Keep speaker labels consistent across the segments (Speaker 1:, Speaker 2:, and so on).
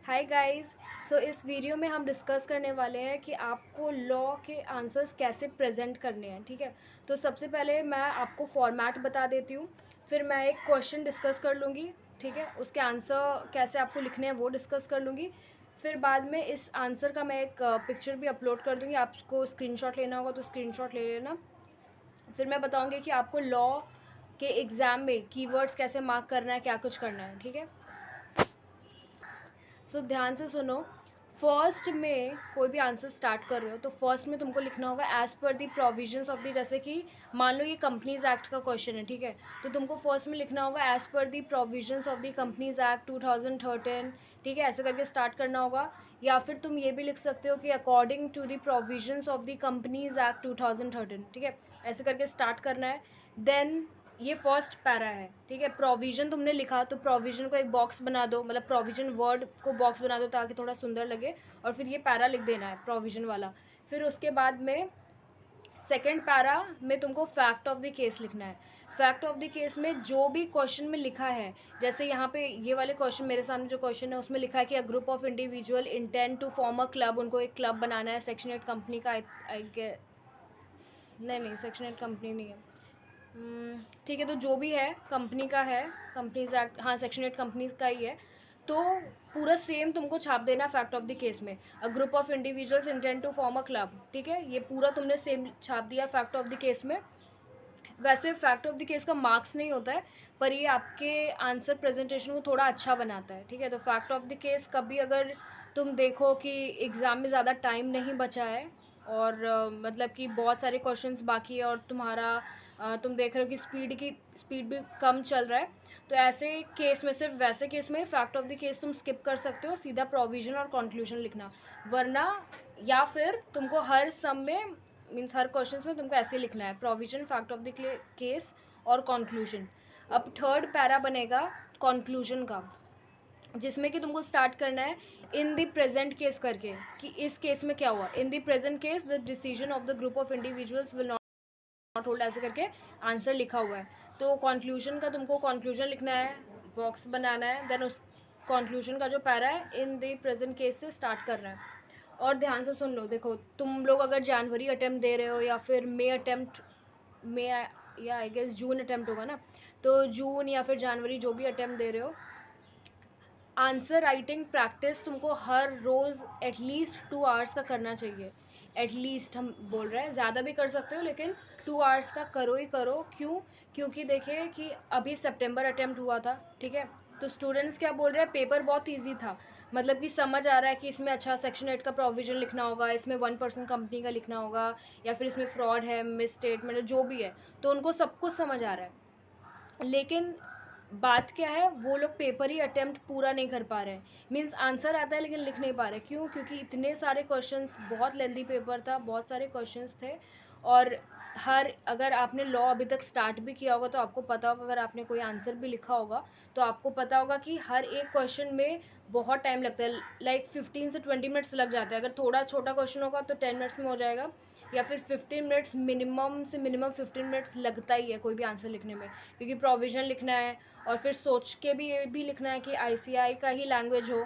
Speaker 1: Hi guys. सो इस video में हम डिस्कस करने वाले हैं कि आपको लॉ के आंसर्स कैसे प्रेजेंट करने हैं। ठीक है, तो सबसे पहले मैं आपको फॉर्मेट बता देती हूँ, फिर मैं एक क्वेश्चन डिस्कस कर लूँगी। ठीक है, उसके आंसर कैसे आपको लिखने हैं वो डिस्कस कर लूँगी। फिर बाद में इस आंसर का मैं एक पिक्चर भी अपलोड कर दूँगी, आपको स्क्रीनशॉट लेना होगा तो स्क्रीनशॉट ले लेना। फिर मैं बताऊँगी कि आपको लॉ के एग्ज़ाम में कीवर्ड्स कैसे मार्क करना है, क्या कुछ करना है। ठीक है, सो ध्यान से सुनो। फर्स्ट में कोई भी आंसर स्टार्ट कर रहे हो तो फर्स्ट में तुमको लिखना होगा as per the provisions of the, जैसे कि मान लो ये कंपनीज एक्ट का क्वेश्चन है। ठीक है, तो तुमको फर्स्ट में लिखना होगा as per the provisions of the Companies Act 2013। ठीक है, ऐसे करके स्टार्ट करना होगा। या फिर तुम ये भी लिख सकते हो कि according to the provisions of the Companies Act 2013। ठीक है, ऐसे करके स्टार्ट करना है। देन ये फर्स्ट पैरा है। ठीक है, प्रोविज़न तुमने लिखा तो प्रोविज़न को एक बॉक्स बना दो, मतलब प्रोविज़न वर्ड को बॉक्स बना दो ताकि थोड़ा सुंदर लगे, और फिर ये पैरा लिख देना है प्रोविज़न वाला। फिर उसके बाद में सेकंड पैरा में तुमको फैक्ट ऑफ द केस लिखना है। फैक्ट ऑफ द केस में जो भी क्वेश्चन में लिखा है, जैसे यहाँ पे ये वाले क्वेश्चन, मेरे सामने जो क्वेश्चन है उसमें लिखा है कि a group of individual intend to form a club, उनको एक क्लब बनाना है। सेक्शन 8 कंपनी का आई गेस, नहीं सेक्शन 8 कंपनी नहीं है। ठीक है, तो जो भी है कंपनी का है, कंपनीज एक्ट, हाँ सेक्शन 8 कंपनीज का ही है। तो पूरा सेम तुमको छाप देना फैक्ट ऑफ द केस में, a group of individuals intend to form a club. ठीक है, ये पूरा तुमने सेम छाप दिया फैक्ट ऑफ द केस में। वैसे फैक्ट ऑफ द केस का मार्क्स नहीं होता है, पर ये आपके आंसर प्रेजेंटेशन को थोड़ा अच्छा बनाता है। ठीक है, तो फैक्ट ऑफ द केस कभी अगर तुम देखो कि एग्ज़ाम में ज़्यादा टाइम नहीं बचा है और मतलब कि बहुत सारे क्वेश्चंस बाकी है और तुम्हारा तुम देख रहे हो कि स्पीड भी कम चल रहा है, तो ऐसे केस में, सिर्फ वैसे केस में फैक्ट ऑफ द केस तुम स्किप कर सकते हो, सीधा प्रोविजन और कंक्लूजन लिखना। वरना या फिर तुमको हर सम में, मीन्स हर क्वेश्चन में तुमको ऐसे लिखना है, provision, fact of the case और कंक्लूजन। अब थर्ड पैरा बनेगा कंक्लूजन का, जिसमें कि तुमको स्टार्ट करना है इन द प्रेजेंट केस करके, कि इस केस में क्या हुआ। In the present case the decision of the group of individuals will not hold, ऐसे करके आंसर लिखा हुआ है। तो कंक्लूजन का तुमको कंक्लूजन लिखना है, बॉक्स बनाना है, देन उस कंक्लूजन का जो पैरा है इन द प्रेजेंट केस से स्टार्ट करना है। और ध्यान से सुन लो, देखो तुम लोग अगर जनवरी अटेम्प्ट दे रहे हो या फिर मई अटेम्प्ट, मई या आई गेस जून अटेम्प्ट होगा ना, तो जून या फिर जनवरी जो भी अटेम्प्ट दे रहे हो, आंसर राइटिंग प्रैक्टिस तुमको हर रोज़ एटलीस्ट 2 आवर्स का करना चाहिए। एटलीस्ट हम बोल रहे हैं, ज़्यादा भी कर सकते हो लेकिन 2 आवर्स का करो ही करो। क्यों? क्योंकि देखिए कि अभी सितंबर अटेम्प्ट हुआ था। ठीक है, तो स्टूडेंट्स क्या बोल रहे हैं, पेपर बहुत ईजी था, मतलब कि समझ आ रहा है कि इसमें अच्छा सेक्शन 8 का प्रोविजन लिखना होगा, इसमें 1% कंपनी का लिखना होगा, या फिर इसमें फ्रॉड है, मिस स्टेटमेंट, जो भी है, तो उनको सब कुछ समझ आ रहा है। लेकिन बात क्या है, वो लोग पेपर ही अटेम्प्ट पूरा नहीं कर पा रहे हैं, मीन्स आंसर आता है लेकिन लिख नहीं पा रहे। क्यों? क्योंकि इतने सारे क्वेश्चंस, बहुत लेंथी पेपर था, बहुत सारे क्वेश्चंस थे। और हर, अगर आपने लॉ अभी तक स्टार्ट भी किया होगा तो आपको पता होगा, अगर आपने कोई आंसर भी लिखा होगा तो आपको पता होगा कि हर एक क्वेश्चन में बहुत टाइम लगता है, लाइक 15 से 20 मिनट्स लग जाते हैं। अगर थोड़ा छोटा क्वेश्चन होगा तो 10 मिनट्स में हो जाएगा, या फिर 15 मिनट्स, मिनिमम से मिनिमम 15 मिनट्स लगता ही है कोई भी आंसर लिखने में, क्योंकि प्रोविजन लिखना है और फिर सोच के भी ये भी लिखना है कि आईसीआई का ही लैंग्वेज हो।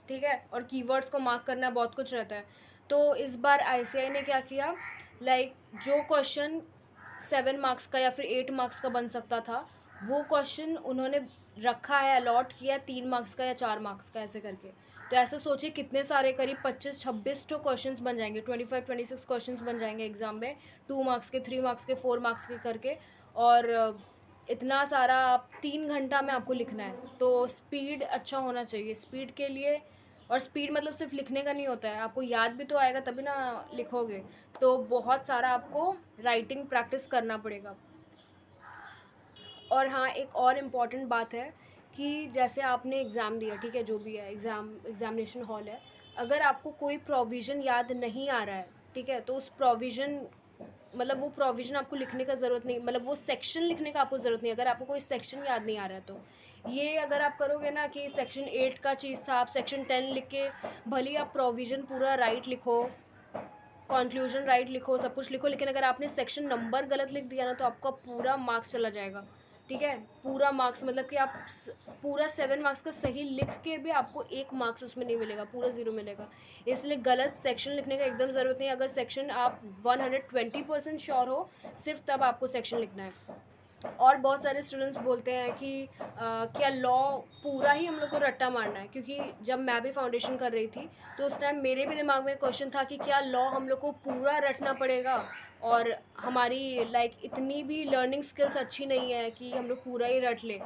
Speaker 1: ठीक है, और कीवर्ड्स को मार्क करना, बहुत कुछ रहता है। तो इस बार आईसीआई ने क्या किया, लाइक जो क्वेश्चन 7 मार्क्स का या फिर 8 मार्क्स का बन सकता था, वो क्वेश्चन उन्होंने रखा है, अलॉट किया 3 मार्क्स का या 4 मार्क्स का, ऐसे करके। तो ऐसे सोचिए कितने सारे, करीब 25-26 तो क्वेश्चंस बन जाएंगे, 25-26 क्वेश्चंस बन जाएंगे एग्जाम में, 2 मार्क्स के, 3 मार्क्स के, 4 मार्क्स के करके। और इतना सारा आप 3 घंटा में आपको लिखना है, तो स्पीड अच्छा होना चाहिए। स्पीड के लिए, और स्पीड मतलब सिर्फ लिखने का नहीं होता है, आपको याद भी तो आएगा तभी ना लिखोगे, तो बहुत सारा आपको राइटिंग प्रैक्टिस करना पड़ेगा। और हाँ, एक और इम्पॉर्टेंट बात है कि जैसे आपने एग्ज़ाम दिया, ठीक है, जो भी है एग्ज़ामिनेशन हॉल है, अगर आपको कोई प्रोविज़न याद नहीं आ रहा है, ठीक है, तो उस प्रोविज़न, मतलब वो प्रोविज़न आपको लिखने का ज़रूरत नहीं, मतलब वो सेक्शन लिखने का आपको ज़रूरत नहीं, अगर आपको कोई सेक्शन याद नहीं आ रहा है तो। ये अगर आप करोगे ना कि सेक्शन 8 का चीज़ था, आप सेक्शन 10 लिख के भले ही आप प्रोविज़न पूरा राइट लिखो, कंक्लूजन राइट लिखो, सब कुछ लिखो, लेकिन अगर आपने सेक्शन नंबर गलत लिख दिया ना तो आपका पूरा मार्क्स चला जाएगा। ठीक है। पूरा मार्क्स मतलब कि आप पूरा 7 मार्क्स का सही लिख के भी आपको 1 मार्क्स उसमें नहीं मिलेगा, पूरा 0 मिलेगा। इसलिए गलत सेक्शन लिखने का एकदम ज़रूरत नहीं है। अगर सेक्शन आप 120% श्योर हो, सिर्फ तब आपको सेक्शन लिखना है। और बहुत सारे स्टूडेंट्स बोलते हैं कि क्या लॉ पूरा ही हम लोग को रट्टा मारना है, क्योंकि जब मैं भी फाउंडेशन कर रही थी तो उस टाइम मेरे भी दिमाग में क्वेश्चन था कि क्या लॉ हम लोग को पूरा रटना पड़ेगा, और हमारी लाइक इतनी भी लर्निंग स्किल्स अच्छी नहीं है कि हम लोग पूरा ही रट लें,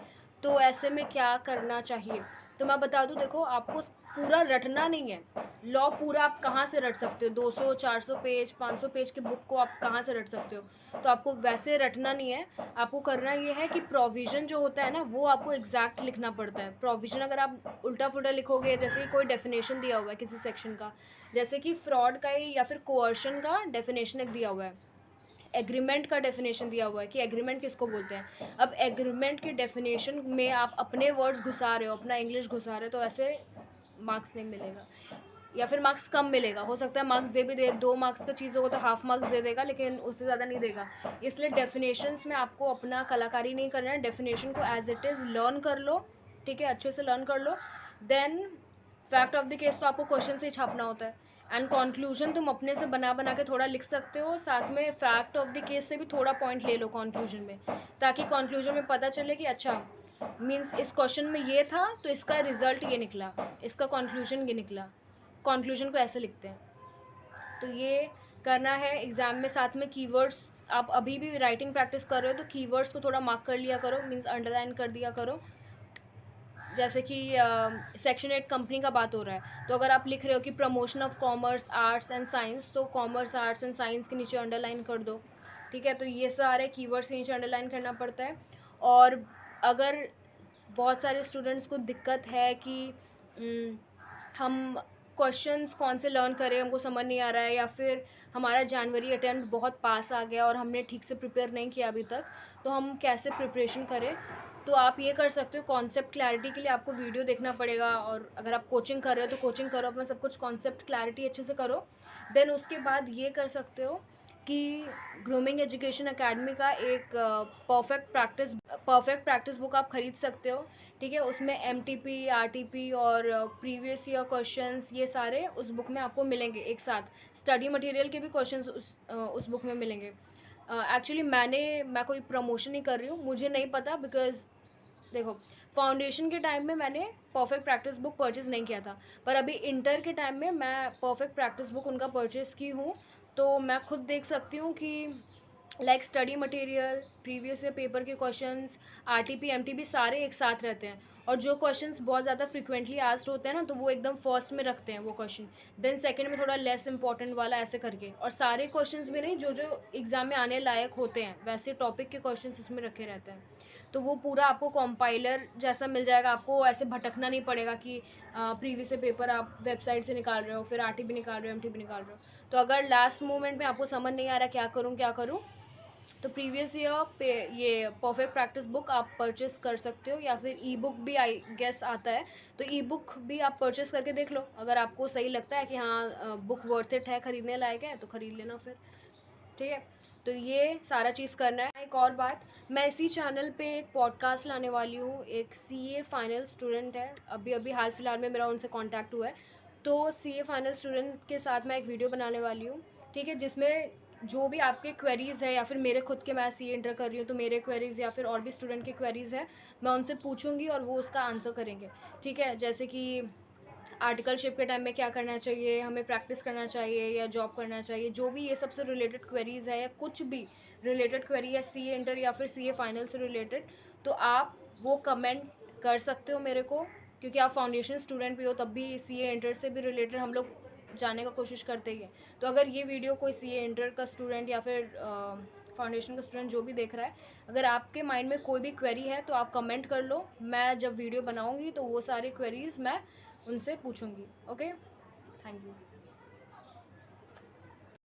Speaker 1: तो ऐसे में क्या करना चाहिए। तो मैं बता दूं, देखो आपको पूरा रटना नहीं है। लॉ पूरा आप कहाँ से रट सकते हो, 200 400 पेज 500 पेज के बुक को आप कहाँ से रट सकते हो। तो आपको वैसे रटना नहीं है, आपको करना ये है कि प्रोविज़न जो होता है ना, वो आपको एग्जैक्ट लिखना पड़ता है। प्रोविज़न अगर आप उल्टा फुल्टा लिखोगे, जैसे कोई डेफिनेशन दिया हुआ है किसी सेक्शन का, जैसे कि फ्रॉड का या फिर कोअर्शन का डेफिनेशन एक दिया हुआ है, एग्रीमेंट का डेफिनेशन दिया हुआ है कि एग्रीमेंट किसको बोलते हैं। अब एग्रीमेंट के डेफिनेशन में आप अपने वर्ड्स घुसा रहे हो, अपना इंग्लिश घुसा रहे हो, तो ऐसे मार्क्स नहीं मिलेगा, या फिर मार्क्स कम मिलेगा। हो सकता है मार्क्स दे भी दे, 2 मार्क्स का चीज़ होगा तो हाफ मार्क्स दे देगा, लेकिन उससे ज़्यादा नहीं देगा। इसलिए डेफिनेशंस में आपको अपना कलाकारी नहीं करना है, डेफिनेशन को एज इट इज़ लर्न कर लो, ठीक है, अच्छे से लर्न कर लो। Then fact of the case तो आपको क्वेश्चन से ही छापना होता है, एंड कंक्लूजन तुम अपने से बना बना के थोड़ा लिख सकते हो, साथ में फैक्ट ऑफ द केस से भी थोड़ा पॉइंट ले लो कंक्लूजन में, ताकि कंक्लूजन में पता चले कि अच्छा मीन्स इस क्वेश्चन में ये था तो इसका रिजल्ट ये निकला, इसका कंक्लूजन ये निकला, कंक्लूजन को ऐसे लिखते हैं। तो ये करना है एग्ज़ाम में। साथ में कीवर्ड्स, आप अभी भी राइटिंग प्रैक्टिस कर रहे हो तो कीवर्ड्स को थोड़ा मार्क कर लिया करो, मीन्स अंडरलाइन कर दिया करो। जैसे कि सेक्शन 8 कंपनी का बात हो रहा है, तो अगर आप लिख रहे हो कि promotion of commerce arts and science, तो कॉमर्स आर्ट्स एंड साइंस के नीचे अंडरलाइन कर दो, ठीक है। तो ये सारे कीवर्ड्स के नीचे अंडरलाइन करना पड़ता है। और अगर बहुत सारे स्टूडेंट्स को दिक्कत है कि हम क्वेश्चंस कौन से लर्न करें, हमको समझ नहीं आ रहा है, या फिर हमारा जनवरी अटेम्प्ट बहुत पास आ गया और हमने ठीक से प्रिपेयर नहीं किया अभी तक, तो हम कैसे प्रिपरेशन करें। तो आप ये कर सकते हो, कॉन्सेप्ट क्लैरिटी के लिए आपको वीडियो देखना पड़ेगा, और अगर आप कोचिंग कर रहे हो तो कोचिंग करो, अपना सब कुछ कॉन्सेप्ट क्लैरिटी अच्छे से करो। देन उसके बाद ये कर सकते हो कि ग्रूमिंग एजुकेशन एकेडमी का एक परफेक्ट प्रैक्टिस बुक आप ख़रीद सकते हो, ठीक है। उसमें MTP RTP और प्रीवियस ईयर क्वेश्चंस ये सारे उस बुक में आपको मिलेंगे एक साथ। स्टडी मटेरियल के भी क्वेश्चंस उस बुक में मिलेंगे। एक्चुअली मैं कोई प्रमोशन नहीं कर रही हूँ, मुझे नहीं पता, बिकॉज देखो फाउंडेशन के टाइम में मैंने परफेक्ट प्रैक्टिस बुक परचेज़ नहीं किया था, पर अभी इंटर के टाइम में मैं परफेक्ट प्रैक्टिस बुक उनका परचेज़ की हूँ। तो मैं खुद देख सकती हूँ कि like study material, previous year paper के क्वेश्चंस, RTP MTP सारे एक साथ रहते हैं। और जो क्वेश्चंस बहुत ज़्यादा फ्रिक्वेंटली आस्क्ड होते हैं ना, तो वो एकदम फर्स्ट में रखते हैं वो क्वेश्चन, देन सेकंड में थोड़ा लेस इंपॉर्टेंट वाला, ऐसे करके। और सारे क्वेश्चंस भी नहीं, जो जो एग्ज़ाम में आने लायक होते हैं वैसे टॉपिक के क्वेश्चंस इसमें रखे रहते हैं। तो वो पूरा आपको कॉम्पाइलर जैसा मिल जाएगा, आपको ऐसे भटकना नहीं पड़ेगा कि प्रीवियस ईयर पेपर आप वेबसाइट से निकाल रहे हो, फिर RTP निकाल रहे हो, MTP निकाल रहे हो। तो अगर लास्ट मोमेंट में आपको समझ नहीं आ रहा क्या करूँ, तो प्रीवियस ईयर पे ये परफेक्ट प्रैक्टिस बुक आप परचेस कर सकते हो, या फिर ई बुक भी आई गेस आता है, तो ई बुक भी आप परचेस करके देख लो। अगर आपको सही लगता है कि हाँ बुक वर्थ इट है, ख़रीदने लायक है, तो ख़रीद लेना फिर, ठीक है। तो ये सारा चीज़ करना है। एक और बात, मैं इसी चैनल पे एक पॉडकास्ट लाने वाली हूँ, एक CA फाइनल स्टूडेंट है, अभी हाल फिलहाल में मेरा उनसे कांटेक्ट हुआ है, तो CA फाइनल स्टूडेंट के साथ मैं एक वीडियो बनाने वाली हूँ, ठीक है, जिसमें जो भी आपके क्वेरीज़ है, या फिर मेरे खुद के, मैं CA इंटर कर रही हूँ तो मेरे क्वेरीज़ या फिर और भी स्टूडेंट के क्वेरीज़ है, मैं उनसे पूछूंगी और वो उसका आंसर करेंगे, ठीक है। जैसे कि आर्टिकलशिप के टाइम में क्या करना चाहिए, हमें प्रैक्टिस करना चाहिए या जॉब करना चाहिए, जो भी ये सबसे रिलेटेड क्वेरीज़ है, या कुछ भी रिलेटेड क्वेरी है CA इंटर या फिर CA फाइनल से रिलेटेड, तो आप वो कमेंट कर सकते हो मेरे को, क्योंकि आप फाउंडेशन स्टूडेंट भी हो, तब भी CA इंटर से भी रिलेटेड हम लोग जानने का कोशिश करते ही हैं। तो अगर ये वीडियो कोई CA इंटर का स्टूडेंट या फिर फाउंडेशन का स्टूडेंट जो भी देख रहा है, अगर आपके माइंड में कोई भी क्वेरी है तो आप कमेंट कर लो, मैं जब वीडियो बनाऊंगी तो वो सारे क्वेरीज़ मैं उनसे पूछूंगी। Okay, thank you.